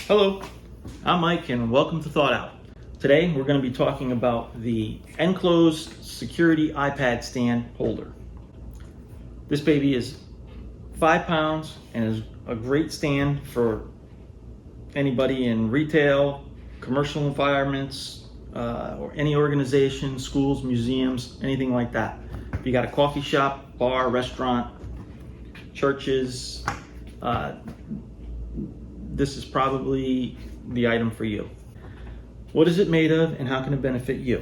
Hello, I'm Mike and welcome to Thought Out. Today we're going to be talking about the EnCloz security iPad stand holder. This baby is 5 pounds and is a great stand for anybody in retail, commercial environments, or any organization, schools, museums, anything like that. If you got a coffee shop, bar, restaurant, churches, this is probably the item for you. What is it made of and how can it benefit you?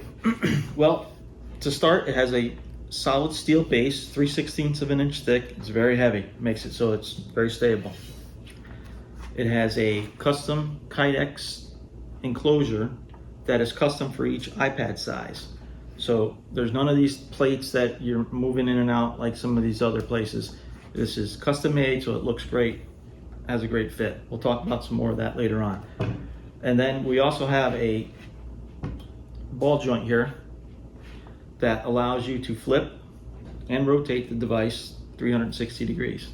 Well, to start, it has a solid steel base, 3/16 of an inch thick. It's very heavy, makes it so it's very stable. It has a custom Kydex enclosure that is custom for each iPad size. So there's none of these plates that you're moving in and out like some of these other places. This is custom made, so it looks great, has a great fit. We'll talk about some more of that later on. And then we also have a ball joint here that allows you to flip and rotate the device 360 degrees.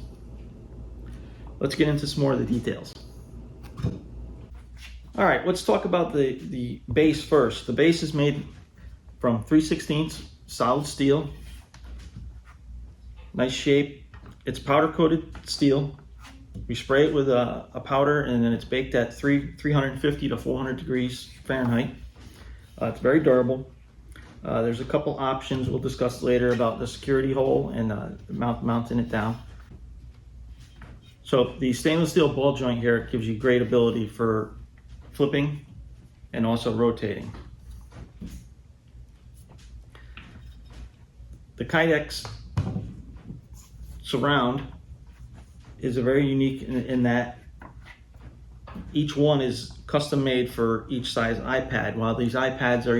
Let's get into some more of the details. All right, let's talk about the base first. The base is made from 3/16 solid steel, nice shape. It's powder coated steel. We spray it with a powder and then it's baked at 350 to 400 degrees Fahrenheit. It's very durable. There's a couple options we'll discuss later about the security hole and mounting it down. So the stainless steel ball joint here gives you great ability for flipping and also rotating. The Kydex surround is very unique in that each one is custom made for each size iPad. While these iPads are,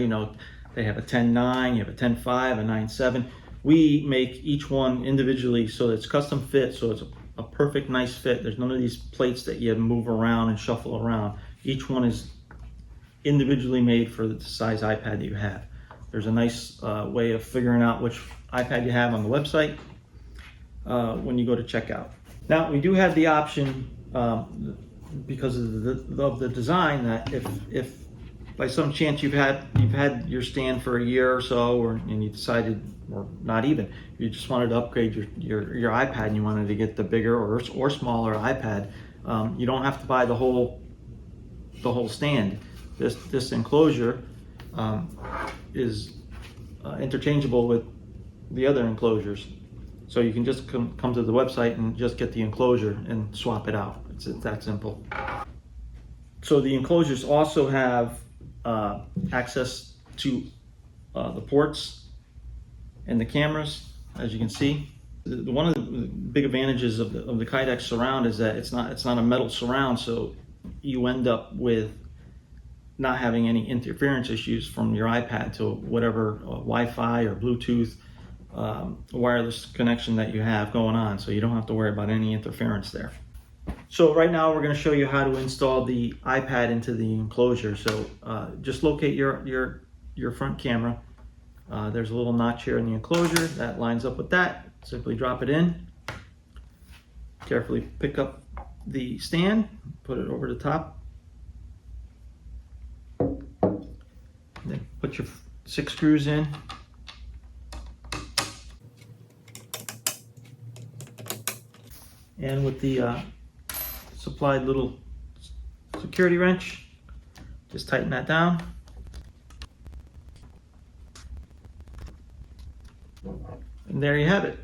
they have a 10.9, you have a 10.5, a 9.7. We make each one individually so it's custom fit, so it's a perfect, nice fit. There's none of these plates that you move around and shuffle around. Each one is individually made for the size iPad that you have. There's a nice way of figuring out which iPad you have on the website when you go to checkout. Now we do have the option, because of the design, that if by some chance you've had your stand for a year or so, and you decided, or not even, you just wanted to upgrade your iPad and you wanted to get the bigger or smaller iPad, you don't have to buy the whole stand. This enclosure is interchangeable with the other enclosures. So you can just come to the website and just get the enclosure and swap it out. It's that simple. So the enclosures also have access to the ports and the cameras, as you can see. One of the big advantages of the Kydex surround is that it's not a metal surround, so you end up with not having any interference issues from your iPad to whatever Wi-Fi or Bluetooth wireless connection that you have going on, so you don't have to worry about any interference there. So right now we're going to show you how to install the iPad into the enclosure. So just locate your front camera. There's a little notch here in the enclosure that lines up with that. Simply drop it in. Carefully pick up the stand, put it over the top, then put your 6 screws in. And with the supplied little security wrench, just tighten that down. And there you have it.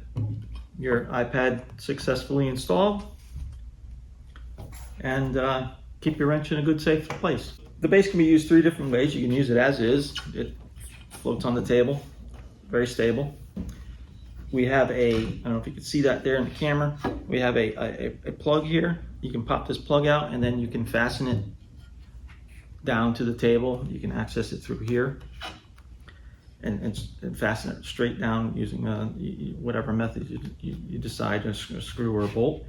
Your iPad successfully installed. And keep your wrench in a good, safe place. The base can be used 3 different ways. You can use it as is. It floats on the table, very stable. We have I don't know if you can see that there in the camera, we have a plug here. You can pop this plug out and then you can fasten it down to the table. You can access it through here and fasten it straight down using whatever method you decide, a screw or a bolt.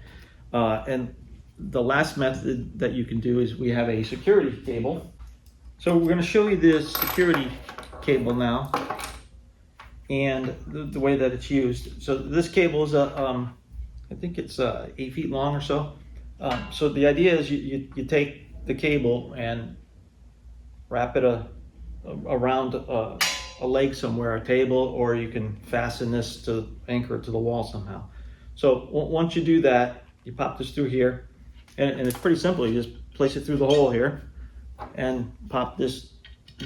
And the last method that you can do is we have a security cable. So we're going to show you this security cable now and the way that it's used. So this cable is I think it's 8 feet long or so. So the idea is you take the cable and wrap it around a leg somewhere, a table, or you can fasten this to anchor it to the wall somehow. So once you do that, you pop this through here, and it's pretty simple. You just place it through the hole here and pop the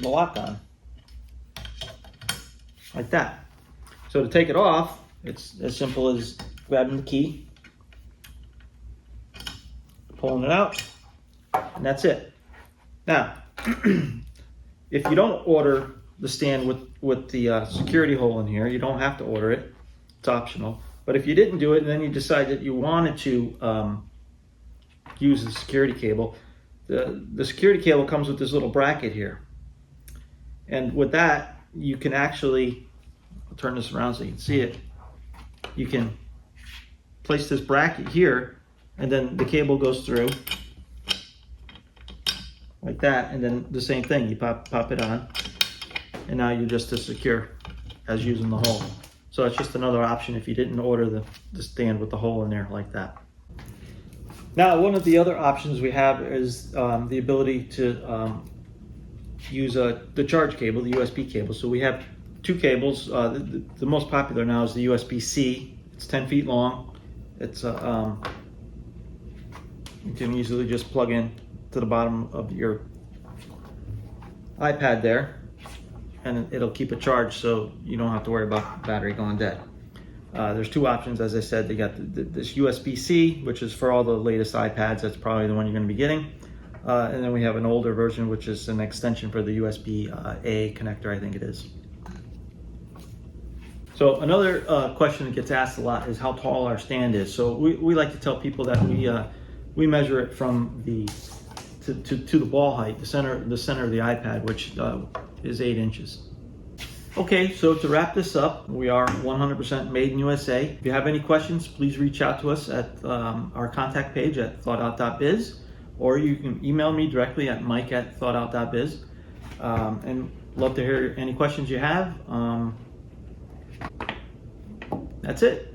lock on, like that. So to take it off, it's as simple as grabbing the key, pulling it out, and that's it. Now, if you don't order the stand with the security hole in here, you don't have to order it. It's optional. But if you didn't do it and then you decide that you wanted to use the security cable, the security cable comes with this little bracket here. And with that, you can actually, I'll turn this around so you can see it. You can place this bracket here, and then the cable goes through like that, and then the same thing, you pop it on, and now you're just as secure as using the hole. So it's just another option if you didn't order the stand with the hole in there like that. Now, one of the other options we have is the ability to use the charge cable, the USB cable. So we have two cables. The most popular now is the USB-C. It's 10 feet long. It's you can easily just plug in to the bottom of your iPad there, and it'll keep it charged, so you don't have to worry about the battery going dead. There's two options, as I said. They got this USB-C, which is for all the latest iPads. That's probably the one you're going to be getting. And then we have an older version, which is an extension for the USB-A connector, I think it is. So another question that gets asked a lot is how tall our stand is. So we like to tell people that we measure it from to the ball height, the center of the iPad, which is 8 inches. Okay, so to wrap this up, we are 100% made in USA. If you have any questions, please reach out to us at our contact page at thoughtout.biz, or you can email me directly at mike@thoughtout.biz. And love to hear any questions you have. That's it.